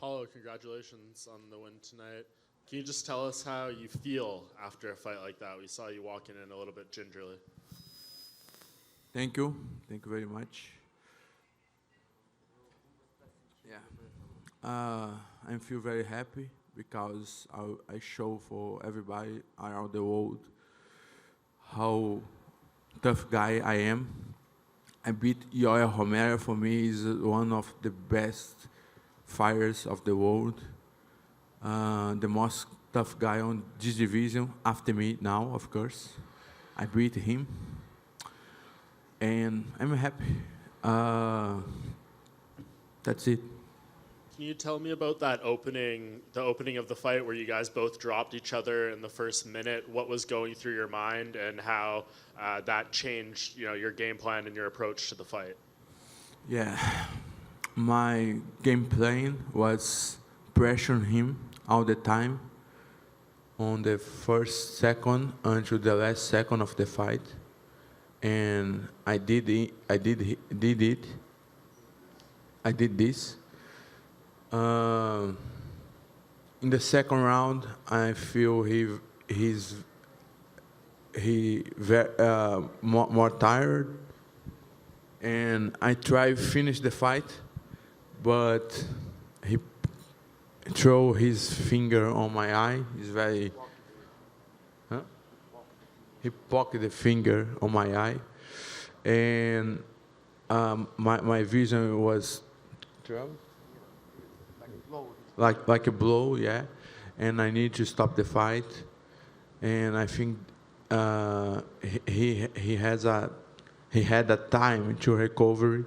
Paulo, congratulations on the win tonight. Can you just tell us how you feel after a fight like that? We saw you walking in a little bit gingerly. Thank you. Thank you very much. Yeah. I feel very happy because I show for everybody around the world how tough guy I am. I beat Romero. For me, is one of the best fighters of the world. The most tough guy on this division after me now, of course. I beat him, and I'm happy. That's it. Can you tell me about that opening, the opening of the fight where you guys both dropped each other in the first minute? What was going through your mind and how that changed, your game plan and your approach to the fight? Yeah, my game plan was pressuring him all the time on the first second until the last second of the fight, and I did it. I did this. In the second round, I feel he's more tired, and I try to finish the fight, but he throw his finger on my eye. He's very. Huh? He poked the finger on my eye, and my vision was trouble. Like a blow, yeah, and I need to stop the fight, and I think he had a time to recover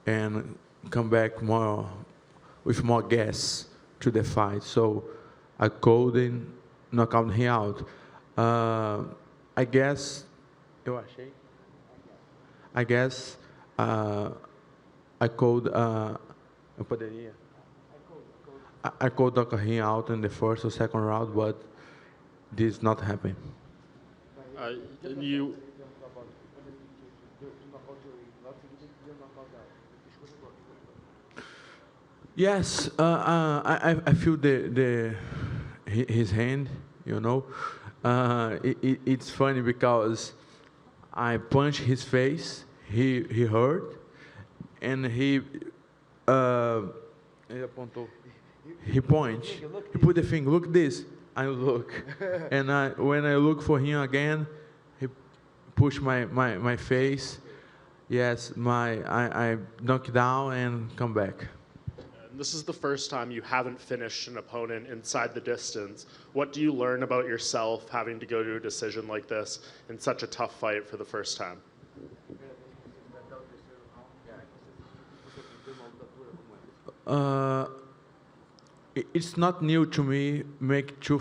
and come back with more gas to the fight. So I couldn't knock him out. I guess I could. Eu poderia. I could knock him out in the first or second round, but this not happen. Yes, I feel his hand. It's funny because I punch his face. He hurt, and he apontou. He points. He put the finger. Look this. I look, and when I look for him again, he pushed my face. Yes, I knock down and come back. And this is the first time you haven't finished an opponent inside the distance. What do you learn about yourself having to go to a decision like this in such a tough fight for the first time? It's not new to me make 3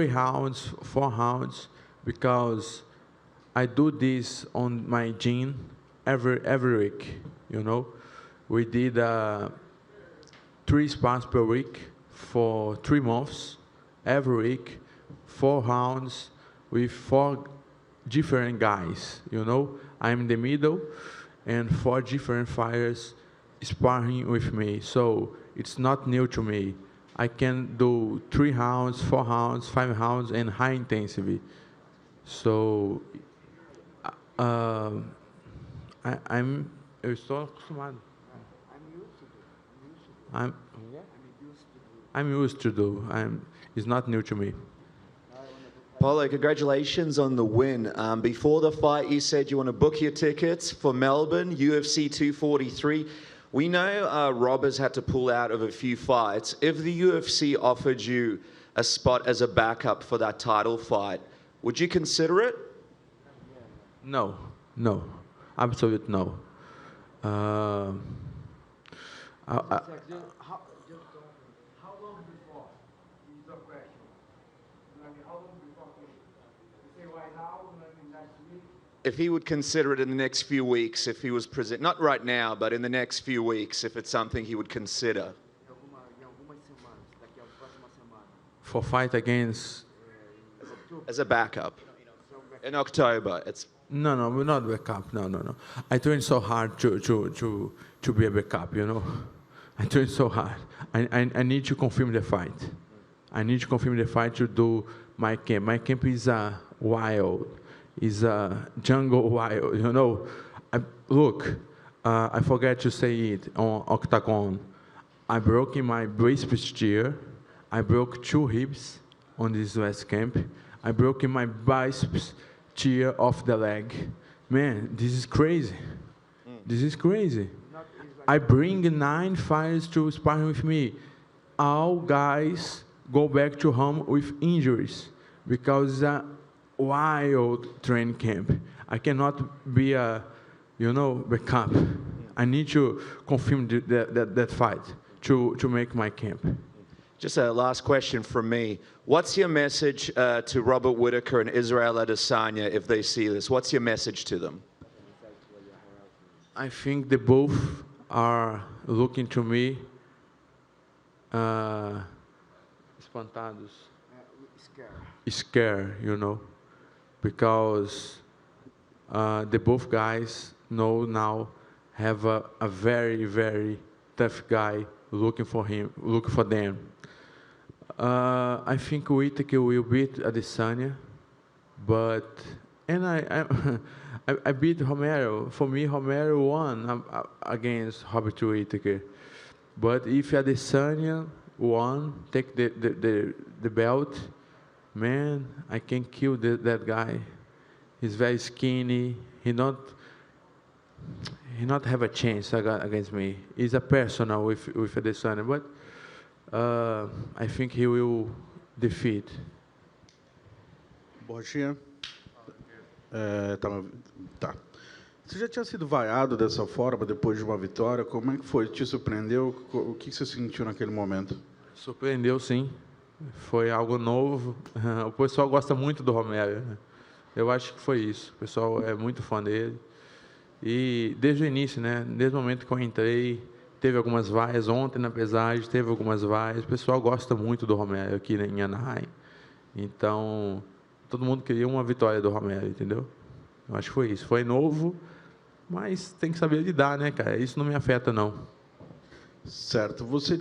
rounds, 4 rounds, because I do this on my gym every week. We did 3 spars per week for 3 months, every week, 4 rounds with 4 different guys. I'm in the middle, and 4 different fighters sparring with me. So it's not new to me. I can do 3 rounds, 4 rounds, 5 rounds, and high intensity. So eu estou acostumado. I'm used to do. It's not new to me. Paulo, congratulations on the win. Before the fight, you said you want to book your tickets for Melbourne, UFC 243. We know Rob had to pull out of a few fights. If the UFC offered you a spot as a backup for that title fight, would you consider it? No, absolutely no. How long before? This is a question. How long before? You say right now, next week? If he would consider it in the next few weeks, if he was present, not right now, but in the next few weeks, if it's something he would consider. For fight against. As a backup. In October, it's. No, we're not backup. No. I train so hard to be a backup. I I train so hard. I need to confirm the fight. I need to confirm the fight to do my camp. My camp is wild, is a jungle wild. You know, look, I forgot to say it on octagon. I broke in my biceps tier. I broke 2 ribs on this last camp. I broke in my biceps tier of the leg. Man, this is crazy. This is crazy. I bring 9 fighters to sparring with me. All guys go back to home with injuries because it's a wild training camp. I cannot be a, backup. I need to confirm that fight to make my camp. Just a last question from me. What's your message to Robert Whittaker and Israel Adesanya if they see this? What's your message to them? I think they both are looking to me espantados, scared, because the both guys know now have a very, very tough guy looking for them. I think Whittaker will beat Adesanya, and I beat Romero. For me, Romero won against Robert Whittaker. But if Adesanya won, take the belt, man, I can kill that guy. He's very skinny. He not have a chance against me. He's a personal with Adesanya, but I think he will defeat. Borginha. Tá. Você já tinha sido vaiado dessa forma depois de uma vitória? Como é que foi? Te surpreendeu? O que você sentiu naquele momento? Surpreendeu, sim. Foi algo novo. O pessoal gosta muito do Romero. Eu acho que foi isso. O pessoal é muito fã dele. E desde o início, né? Desde o momento que eu entrei, teve algumas vaias. Ontem, na pesagem, teve algumas vaias. O pessoal gosta muito do Romero aqui em Anaheim. Então, todo mundo queria uma vitória do Romero, entendeu? Eu acho que foi isso. Foi novo, mas tem que saber lidar, né, cara? Isso não me afeta, não. Certo. Você,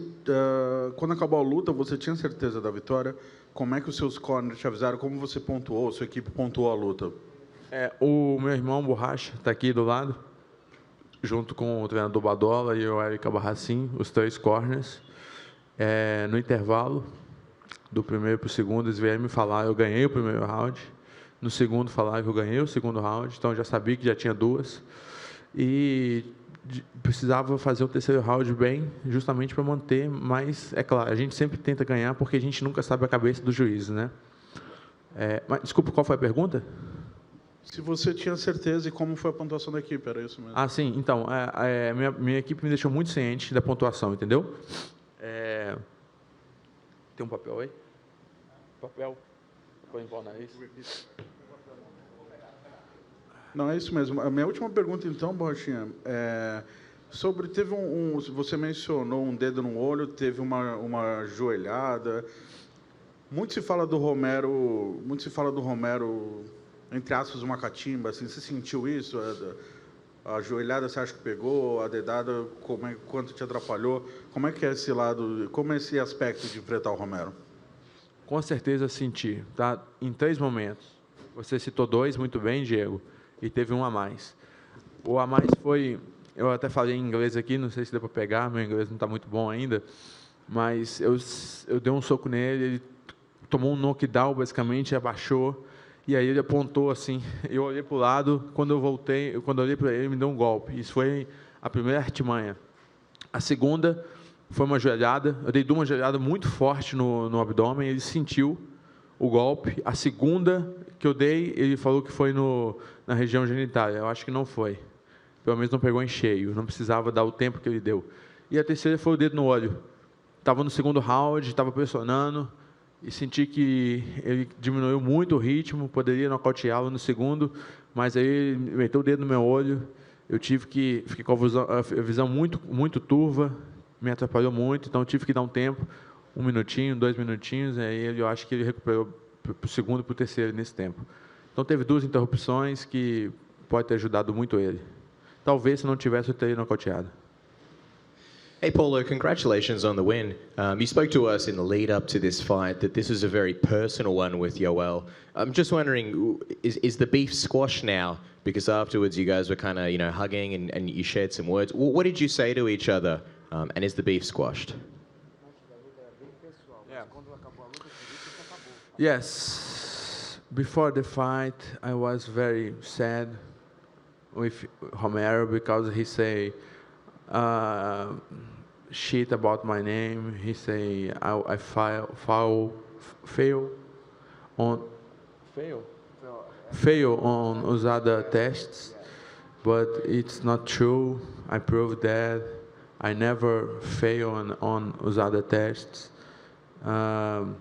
quando acabou a luta, você tinha certeza da vitória? Como é que os seus corners te avisaram? Como você pontuou? Sua equipe pontuou a luta? O meu irmão Borracha está aqui do lado, junto com o treinador Badola e o Eric Barracin, os 3 corners. No intervalo, do primeiro para o segundo, eles vieram me falar, eu ganhei o primeiro round. No segundo, falaram que eu ganhei o segundo round, então eu já sabia que já tinha 2. E precisava fazer o terceiro round bem, justamente para manter, mas, é claro, a gente sempre tenta ganhar, porque a gente nunca sabe a cabeça do juiz, né? Mas, desculpa, qual foi a pergunta? Se você tinha certeza e como foi a pontuação da equipe, era isso mesmo? Ah, sim. Então, minha equipe me deixou muito ciente da pontuação, entendeu? Tem um papel aí? Papel? Põe em nariz. Não, é isso mesmo. A minha última pergunta, então, Borrachinha, teve você mencionou um dedo no olho, teve uma joelhada. Muito se fala do Romero, entre aspas, uma catimba, assim, você sentiu isso? A joelhada você acha que pegou? A dedada, quanto te atrapalhou? Como é que é esse lado, como é esse aspecto de enfrentar o Romero? Com certeza senti, tá? Em 3 momentos. Você citou 2, muito bem, Diego, e teve um a mais. O a mais foi, eu até falei em inglês aqui, não sei se deu para pegar, meu inglês não está muito bom ainda, mas eu dei um soco nele, ele tomou um knockdown, basicamente, abaixou, e aí ele apontou assim, eu olhei para o lado, quando eu olhei para ele me deu um golpe. Isso foi a primeira artimanha. A segunda foi uma joelhada, eu dei uma joelhada muito forte no abdômen, ele sentiu o golpe. A segunda que eu dei, ele falou que foi na região genital, eu acho que não foi. Pelo menos não pegou em cheio, não precisava dar o tempo que ele deu. E a terceira foi o dedo no olho. Estava no segundo round, estava pressionando, e senti que ele diminuiu muito o ritmo, poderia nocauteá-lo no segundo, mas aí ele meteu o dedo no meu olho, eu fiquei com a visão muito, muito turva, me atrapalhou muito, então eu tive que dar um tempo, 1 minutinho, 2 minutinhos, aí eu acho que ele recuperou para o segundo e para o terceiro nesse tempo. Então teve 2 interrupções que pode ter ajudado muito ele. Talvez se não tivesse eu teria nocauteado. Hey, Paulo, congratulations on the win. You spoke to us in the lead up to this fight that this is a very personal one with Yoel. I'm just wondering, is the beef squashed now? Because afterwards you guys were kind of, hugging and you shared some words. What did you say to each other? And is the beef squashed? Yes. Before the fight, I was very sad with Romero because he say shit about my name. He say I fail on fail on usada tests, but it's not true. I proved that I never fail on usada tests. But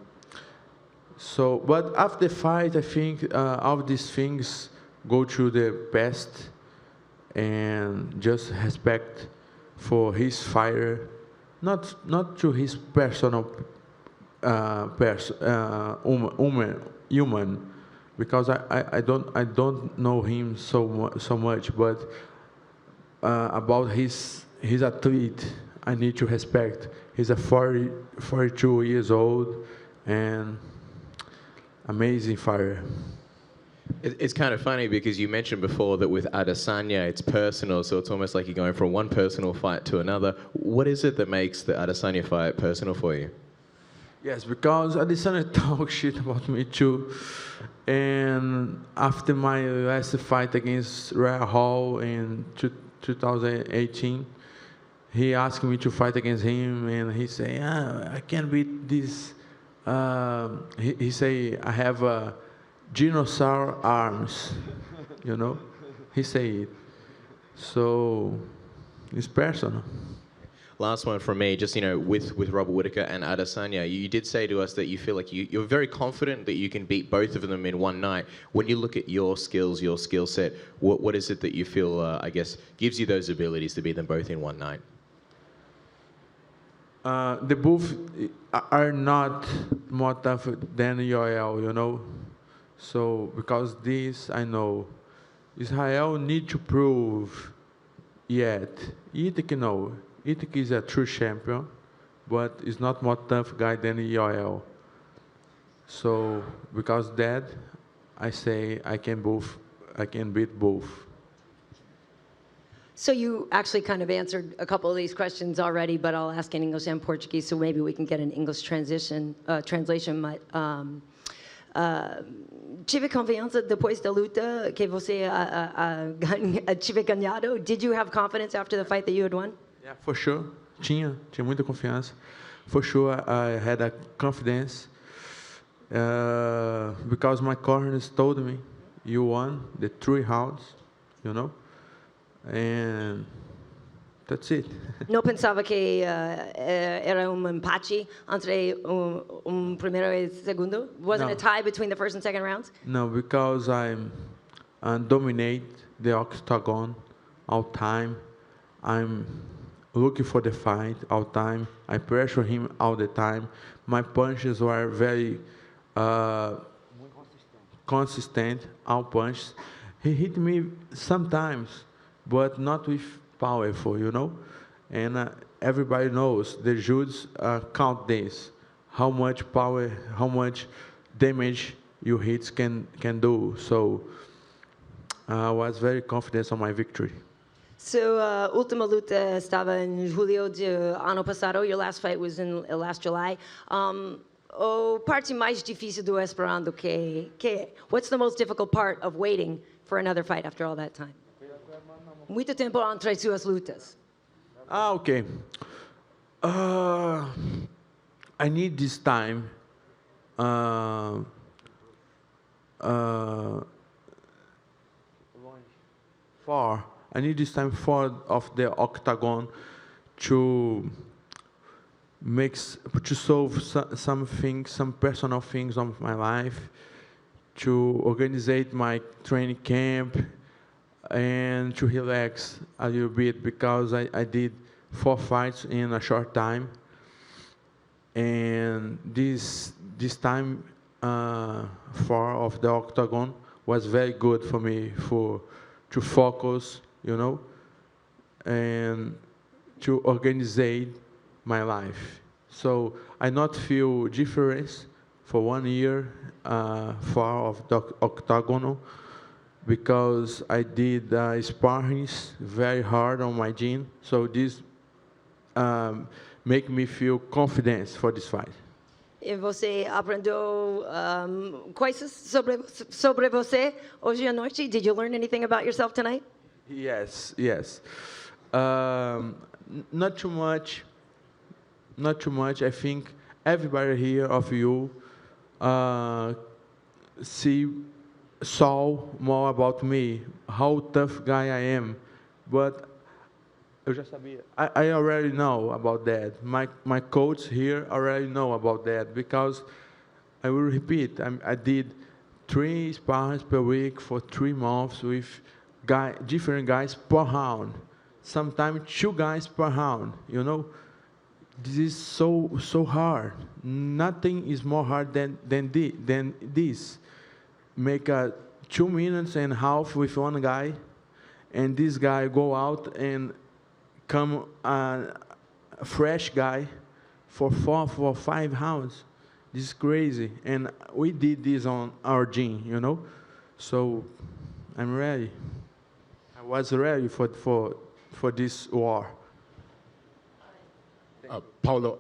after the fight, I think all these things go to the past and just respect for his fighter, not to his personal human, because I don't know him so much, but about his athlete, I need to respect. He's a 42 years old and amazing fighter. It's kind of funny because you mentioned before that with Adesanya it's personal, so it's almost like you're going from one personal fight to another. What is it that makes the Adesanya fight personal for you? Yes, because Adesanya talk shit about me too. And after my last fight against Rhea Hall in 2018, he asked me to fight against him, and he say, I can't beat this. He say, I have dinosaur arms, He say it. So it's personal. Last one from me, just with Robert Whittaker and Adesanya, you did say to us that you feel like you're very confident that you can beat both of them in one night. When you look at your skills, your skill set, what is it that you feel, gives you those abilities to beat them both in one night? The both are not more tough than Yoel, So because this I know, Israel need to prove yet. Whittaker no, Whittaker is a true champion, but is not more tough guy than Yoel. So because that, I say I can beat both. So you actually kind of answered a couple of these questions already, but I'll ask in English and Portuguese, so maybe we can get an English translation. Tive confiança depois da luta que você tive ganhado. Did you have confidence after the fight that you had won? Yeah, for sure. Tinha muita confiança. For sure, I had a confidence because my corners told me, you won the 3 rounds, and that's it. No pensava que era pachi entre primero y segundo? Wasn't No. a tie between the first and second rounds? No, because I dominate the octagon all time. I'm looking for the fight all time. I pressure him all the time. My punches were very consistent, all punches. He hit me sometimes, but not with powerful, And everybody knows the judges count this, how much power, how much damage your hits can do. So I was very confident on my victory. So, última luta estava em julho de ano passado. Your last fight was in last July. O parte mais difícil do esperando que what's the most difficult part of waiting for another fight after all that time? Muito tempo entre suas lutas. Okay. I need this time. I need this time for of the octagon to solve some things, some personal things of my life, to organize my training camp, and to relax a little bit because I did 4 fights in a short time, and this time 4 of the octagon was very good for me to focus, and to organize my life. So I not feel difference for 1 year far of the octagonal because I did sparrings very hard on my gym. So this make me feel confidence for this fight. E você aprendeu coisas sobre você hoje à noite? Did you learn anything about yourself tonight? Yes, yes. Not too much. Not too much. I think everybody here of you saw more about me, how tough guy I am. But eu já sabia. I already know about that. My coach here already know about that because I will repeat. I did 3 spars per week for 3 months with different guys per round. Sometimes 2 guys per round. You know, this is so hard. Nothing is more hard than this. Make a 2.5 minutes with one guy, and this guy go out and come a fresh guy for 5 rounds. This is crazy, and we did this on our gym, you know. So I'm ready. I was ready for this war. Paulo,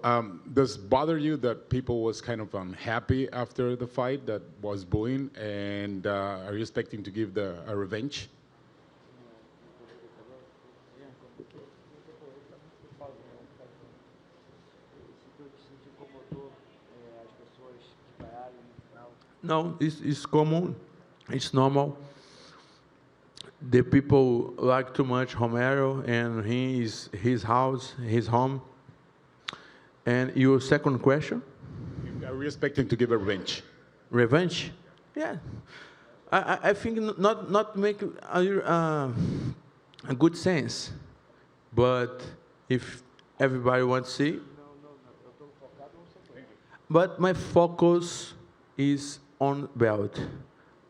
does it bother you that people was kind of unhappy after the fight, that was booing, and are you expecting to give a revenge? No, it's common. It's normal. The people like too much Romero and his house, his home. And your second question? Are we expecting to give a revenge? Revenge? Yeah. I think not make a good sense. But if everybody wants to see. But my focus is on belt.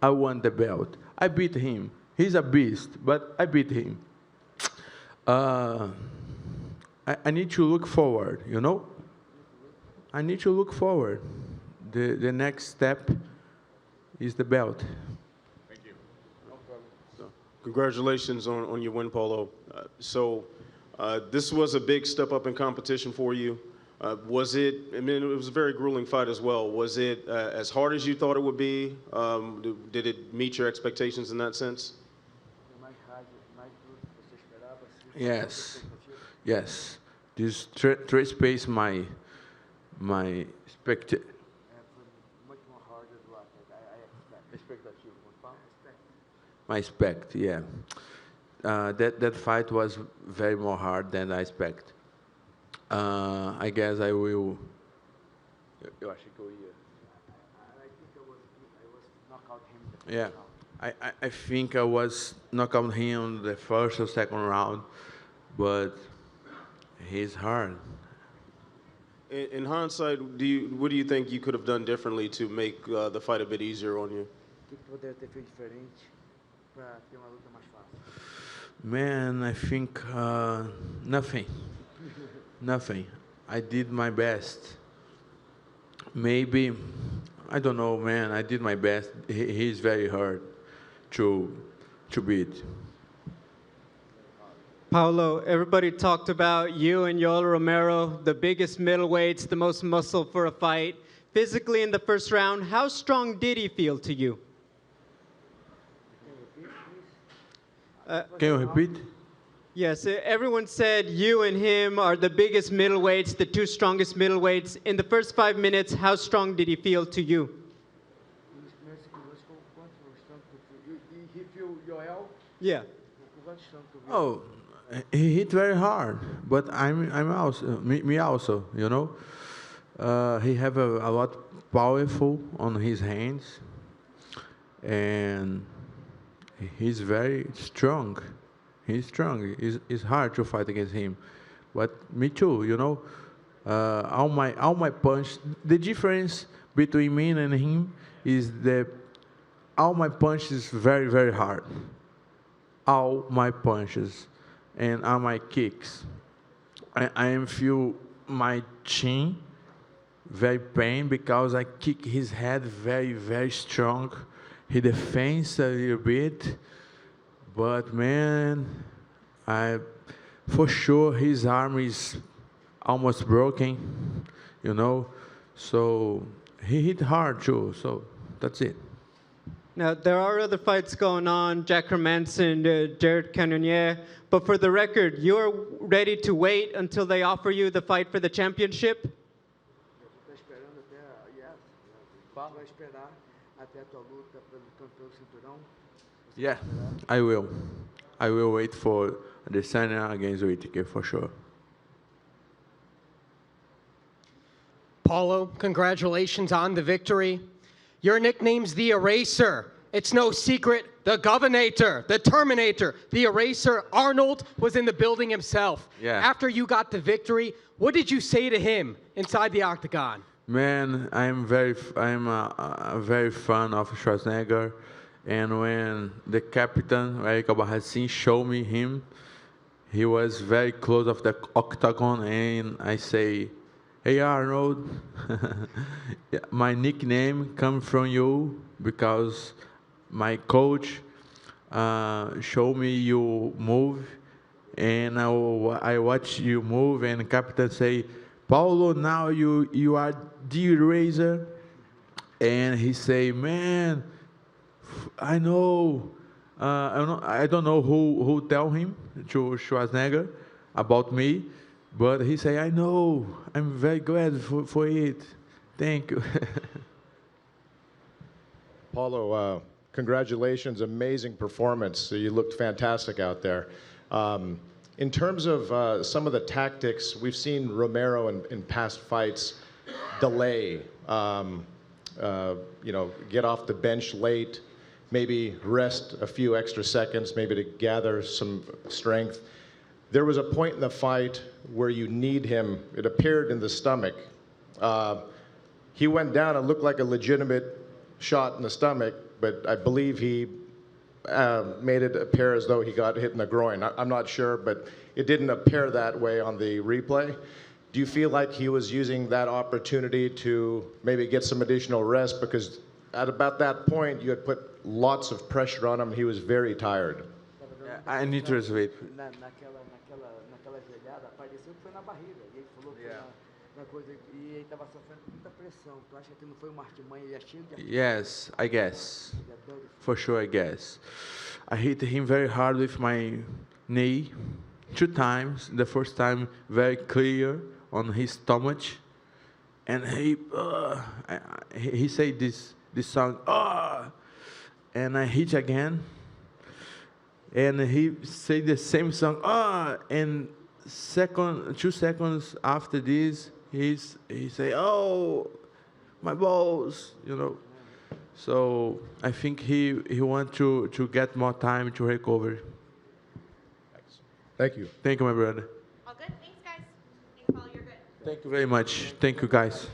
I want the belt. I beat him. He's a beast, but I beat him. I need to look forward, you know? I need to look forward. The next step is the belt. Thank you. Congratulations on your win, Paulo. This was a big step up in competition for you. Was it, I mean, it was a very grueling fight as well. Was it as hard as you thought it would be? Did it meet your expectations in that sense? Yes, yes. This trespass my my expect, yeah. That fight was very more hard than I expect. I guess I will. Eu achei que eu ia. Yeah, I think I was knockout him in the first or second round, but he's hard. In hindsight, what do you think you could have done differently to make the fight a bit easier on you? Man, I think nothing. Nothing. I did my best. Maybe, I don't know, man. I did my best. He's very hard to beat. Paulo, everybody talked about you and Yoel Romero, the biggest middleweights, the most muscle for a fight. Physically in the first round, how strong did he feel to you? Can you repeat? Yes, everyone said you and him are the biggest middleweights, the 2 strongest middleweights. In the first 5 minutes, how strong did he feel to you? Yeah. Oh, he hit very hard, but I'm also me also, you know. He have a lot powerful on his hands, and he's very strong. He's strong. It's hard to fight against him, but me too, you know. All my punch. The difference between me and him is that all my punches very hard. All my punches and all my kicks. I am feel my chin very pain because I kick his head very, very strong. He defends a little bit, but man, for sure his arm is almost broken, you know. So he hit hard too. So that's it. Now, there are other fights going on, Jack Hermanson, Jared Cannonier, but for the record, you're ready to wait until they offer you the fight for the championship? Estou esperando até, yes, vai esperar até a tua luta pelo campeão do cinturão. Yeah, I will. I will wait for Adesanya against Whittaker for sure. Paulo, congratulations on the victory. Your nickname's the Eraser. It's no secret. The Governator, the Terminator, the Eraser. Arnold was in the building himself. Yeah. After you got the victory, what did you say to him inside the octagon? Man, I'm a very fan of Schwarzenegger, and when the captain Eric Albarracin showed me him, he was very close of the octagon, and I say, "Hey Arnold, yeah, my nickname comes from you because my coach showed me you move, and I watch you move, and captain say, Paulo, now you are the Eraser," and he say, "Man, I know." I don't know who tell him to Schwarzenegger about me, but he say, "I know. I'm very glad for it. Thank you." Paulo, congratulations, amazing performance. You looked fantastic out there. In terms of some of the tactics, we've seen Romero in past fights delay, get off the bench late, maybe rest a few extra seconds, maybe to gather some strength. There was a point in the fight where you need him. It appeared in the stomach. He went down and looked like a legitimate shot in the stomach, but I believe he made it appear as though he got hit in the groin. I'm not sure, but it didn't appear that way on the replay. Do you feel like he was using that opportunity to maybe get some additional rest? Because at about that point, you had put lots of pressure on him. He was very tired. I need to sleep. Naquela joelhada, pareceu que foi na barriga. E ele falou que foi na coisa. E ele estava sofrendo muita pressão. Tu acha que não foi uma artimanha? Ele é cheio de Yes, I guess. For sure, I guess. I hit him very hard with my knee 2 times. The first time, very clear on his stomach, and he said this song, and I hit again, and he said the same song, and 2 seconds after this, he say, "Oh, my balls," you know. So I think he want to get more time to recover. Thank you. Thank you, my brother. All good? Thanks, guys. Thanks, Paul. You're good. Thank you very much. Thank you, guys.